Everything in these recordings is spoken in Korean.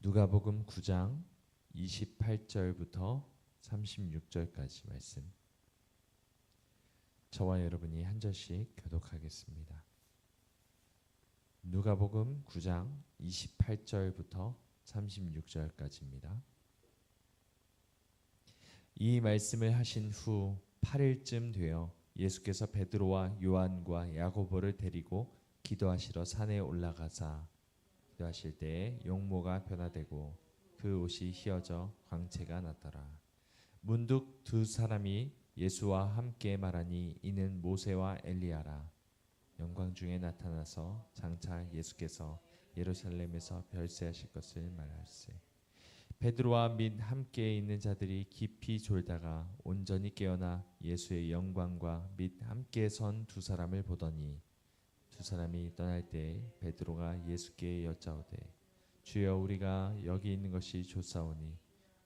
누가복음 9장 28절부터 36절까지 말씀. 저와 여러분이 한 절씩 교독하겠습니다. 누가복음 9장 28절부터 36절까지입니다. 이 말씀을 하신 후 8일쯤 되어 예수께서 베드로와 요한과 야고보를 데리고 기도하시러 산에 올라가사 기도하실 때에 용모가 변화되고 그 옷이 휘어져 광채가 났더라. 문득 두 사람이 예수와 함께 말하니 이는 모세와 엘리야라. 영광 중에 나타나서 장차 예수께서 예루살렘에서 별세하실 것을 말할세. 베드로와 및 함께 있는 자들이 깊이 졸다가 온전히 깨어나 예수의 영광과 및 함께 선 두 사람을 보더니 두 사람이 떠날 때 베드로가 예수께 여짜오되 주여 우리가 여기 있는 것이 좋사오니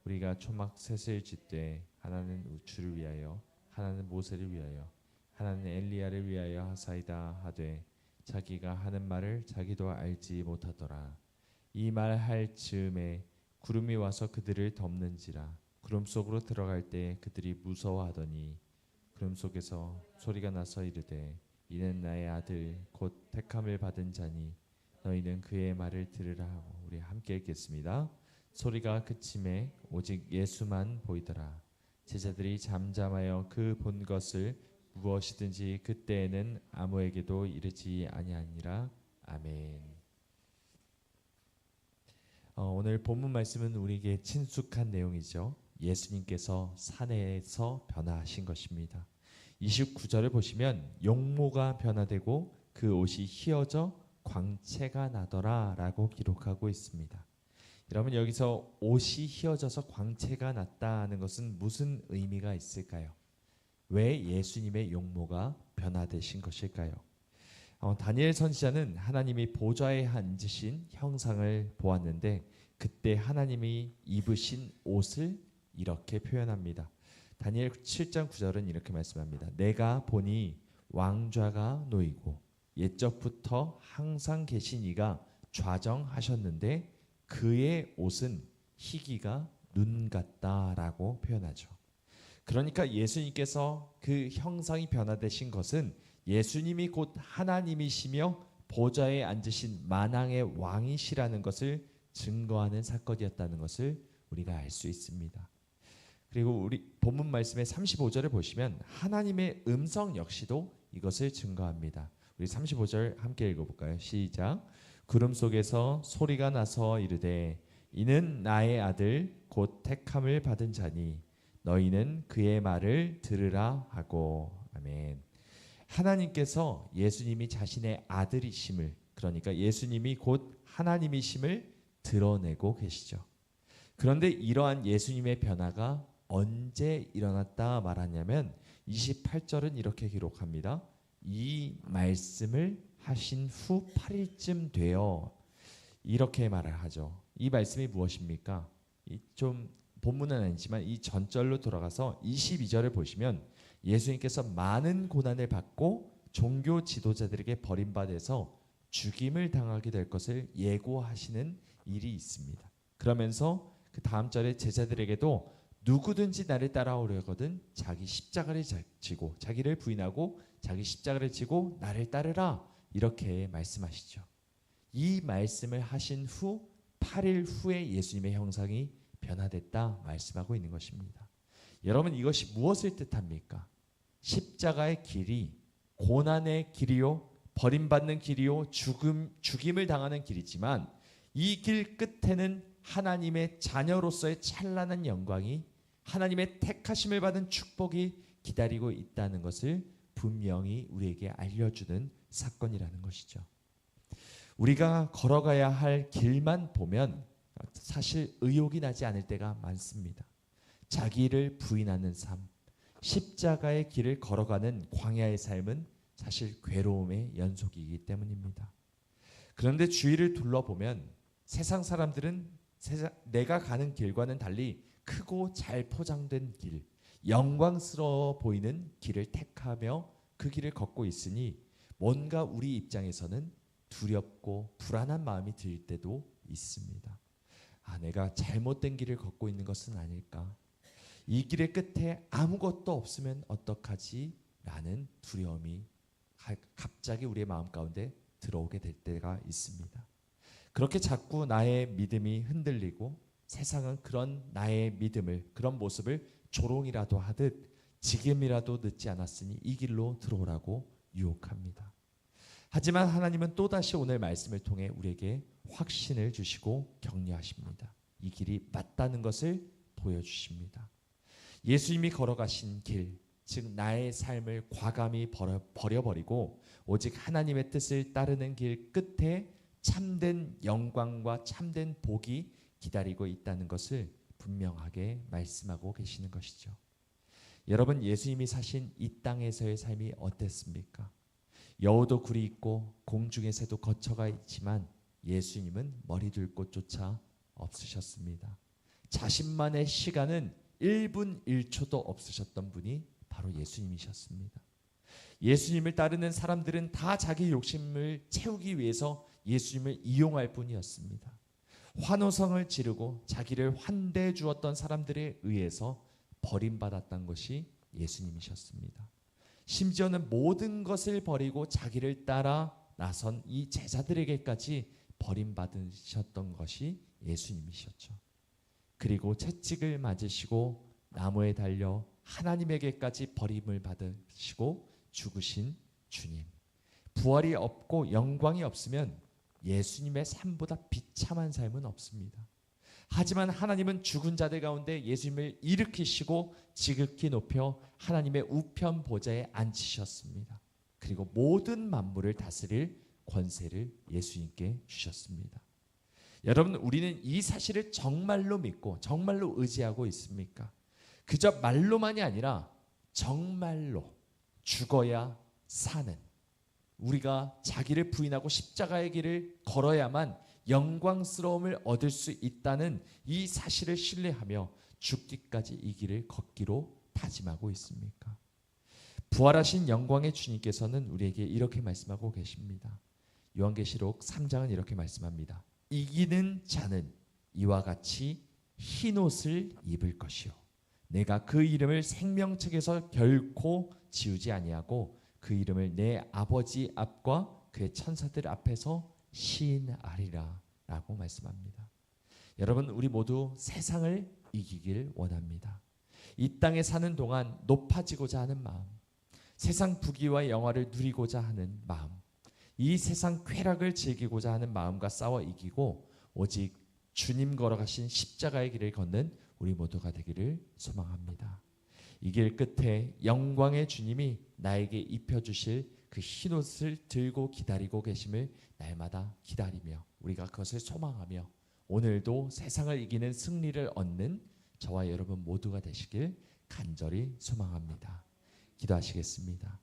우리가 초막 셋을 짓되 하나는 주를 위하여 하나는 모세를 위하여 하나는 엘리야를 위하여 하사이다 하되 자기가 하는 말을 자기도 알지 못하더라. 이 말 할 즈음에 구름이 와서 그들을 덮는지라. 구름 속으로 들어갈 때 그들이 무서워하더니 구름 속에서 소리가 나서 이르되 이는 나의 아들 곧 택함을 받은 자니 너희는 그의 말을 들으라 하고 우리 함께 읽겠습니다. 소리가 그침에 오직 예수만 보이더라. 제자들이 잠잠하여 그 본 것을 무엇이든지 그때에는 아무에게도 이르지 아니하니라. 아멘. 오늘 본문 말씀은 우리에게 친숙한 내용이죠. 예수님께서 산에서 변화하신 것입니다. 29절을 보시면 용모가 변화되고 그 옷이 휘어져 광채가 나더라 라고 기록하고 있습니다. 여러분, 여기서 옷이 휘어져서 광채가 났다는 것은 무슨 의미가 있을까요? 왜 예수님의 용모가 변화되신 것일까요? 다니엘 선지자는 하나님이 보좌에 앉으신 형상을 보았는데 그때 하나님이 입으신 옷을 이렇게 표현합니다. 다니엘 7장 9절은 이렇게 말씀합니다. 내가 보니 왕좌가 놓이고 옛적부터 항상 계신 이가 좌정하셨는데 그의 옷은 희기가 눈 같다라고 표현하죠. 그러니까 예수님께서 그 형상이 변화되신 것은 예수님이 곧 하나님이시며 보좌에 앉으신 만왕의 왕이시라는 것을 증거하는 사건이었다는 것을 우리가 알 수 있습니다. 그리고 우리 본문 말씀의 35절을 보시면 하나님의 음성 역시도 이것을 증거합니다. 우리 35절 함께 읽어볼까요? 시작. 구름 속에서 소리가 나서 이르되 이는 나의 아들 곧 택함을 받은 자니 너희는 그의 말을 들으라 하고. 아멘. 하나님께서 예수님이 자신의 아들이심을, 그러니까 예수님이 곧 하나님이심을 드러내고 계시죠. 그런데 이러한 예수님의 변화가 언제 일어났다 말하냐면 28절은 이렇게 기록합니다. 이 말씀을 하신 후 8일쯤 되어 이렇게 말을 하죠. 이 말씀이 무엇입니까? 좀 본문은 아니지만 이 전절로 돌아가서 22절을 보시면 예수님께서 많은 고난을 받고 종교 지도자들에게 버림받아서 죽임을 당하게 될 것을 예고하시는 일이 있습니다. 그러면서 그 다음 절에 제자들에게도 누구든지 나를 따라오려거든 자기 십자가를 지고 자기를 부인하고 자기 십자가를 지고 나를 따르라 이렇게 말씀하시죠. 이 말씀을 하신 후 8일 후에 예수님의 형상이 변화됐다 말씀하고 있는 것입니다. 여러분, 이것이 무엇을 뜻합니까? 십자가의 길이 고난의 길이요, 버림받는 길이요, 죽임을 당하는 길이지만 이 길 끝에는 하나님의 자녀로서의 찬란한 영광이, 하나님의 택하심을 받은 축복이 기다리고 있다는 것을 분명히 우리에게 알려주는 사건이라는 것이죠. 우리가 걸어가야 할 길만 보면 사실 의욕이 나지 않을 때가 많습니다. 자기를 부인하는 삶, 십자가의 길을 걸어가는 광야의 삶은 사실 괴로움의 연속이기 때문입니다. 그런데 주위를 둘러보면 세상 사람들은 내가 가는 길과는 달리 크고 잘 포장된 길, 영광스러워 보이는 길을 택하며 그 길을 걷고 있으니 뭔가 우리 입장에서는 두렵고 불안한 마음이 들 때도 있습니다. 내가 잘못된 길을 걷고 있는 것은 아닐까? 이 길의 끝에 아무것도 없으면 어떡하지? 라는 두려움이 갑자기 우리의 마음 가운데 들어오게 될 때가 있습니다. 그렇게 자꾸 나의 믿음이 흔들리고 세상은 그런 나의 믿음을, 그런 모습을 조롱이라도 하듯 지금이라도 늦지 않았으니 이 길로 들어오라고 유혹합니다. 하지만 하나님은 또다시 오늘 말씀을 통해 우리에게 확신을 주시고 격려하십니다. 이 길이 맞다는 것을 보여주십니다. 예수님이 걸어가신 길, 즉 나의 삶을 과감히 버려버리고 오직 하나님의 뜻을 따르는 길 끝에 참된 영광과 참된 복이 기다리고 있다는 것을 분명하게 말씀하고 계시는 것이죠. 여러분, 예수님이 사신 이 땅에서의 삶이 어땠습니까? 여우도 굴이 있고 공중의 새도 거처가 있지만 예수님은 머리 둘 곳조차 없으셨습니다. 자신만의 시간은 1분 1초도 없으셨던 분이 바로 예수님이셨습니다. 예수님을 따르는 사람들은 다 자기 욕심을 채우기 위해서 예수님을 이용할 뿐이었습니다. 환호성을 지르고 자기를 환대해 주었던 사람들에 의해서 버림받았던 것이 예수님이셨습니다. 심지어는 모든 것을 버리고 자기를 따라 나선 이 제자들에게까지 버림받으셨던 것이 예수님이셨죠. 그리고 채찍을 맞으시고 나무에 달려 하나님에게까지 버림을 받으시고 죽으신 주님. 부활이 없고 영광이 없으면 예수님의 삶보다 비참한 삶은 없습니다. 하지만 하나님은 죽은 자들 가운데 예수님을 일으키시고 지극히 높여 하나님의 우편 보좌에 앉히셨습니다. 그리고 모든 만물을 다스릴 권세를 예수님께 주셨습니다. 여러분, 우리는 이 사실을 정말로 믿고 정말로 의지하고 있습니까? 그저 말로만이 아니라 정말로 죽어야 사는, 우리가 자기를 부인하고 십자가의 길을 걸어야만 영광스러움을 얻을 수 있다는 이 사실을 신뢰하며 죽기까지 이 길을 걷기로 다짐하고 있습니까? 부활하신 영광의 주님께서는 우리에게 이렇게 말씀하고 계십니다. 요한계시록 3장은 이렇게 말씀합니다. 이기는 자는 이와 같이 흰옷을 입을 것이요 내가 그 이름을 생명책에서 결코 지우지 아니하고 그 이름을 내 아버지 앞과 그의 천사들 앞에서 시인하리라 라고 말씀합니다. 여러분, 우리 모두 세상을 이기길 원합니다. 이 땅에 사는 동안 높아지고자 하는 마음, 세상 부귀와 영화를 누리고자 하는 마음, 이 세상 쾌락을 즐기고자 하는 마음과 싸워 이기고 오직 주님 걸어가신 십자가의 길을 걷는 우리 모두가 되기를 소망합니다. 이 길 끝에 영광의 주님이 나에게 입혀주실 그 흰옷을 들고 기다리고 계심을 날마다 기다리며 우리가 그것을 소망하며 오늘도 세상을 이기는 승리를 얻는 저와 여러분 모두가 되시길 간절히 소망합니다. 기도하시겠습니다.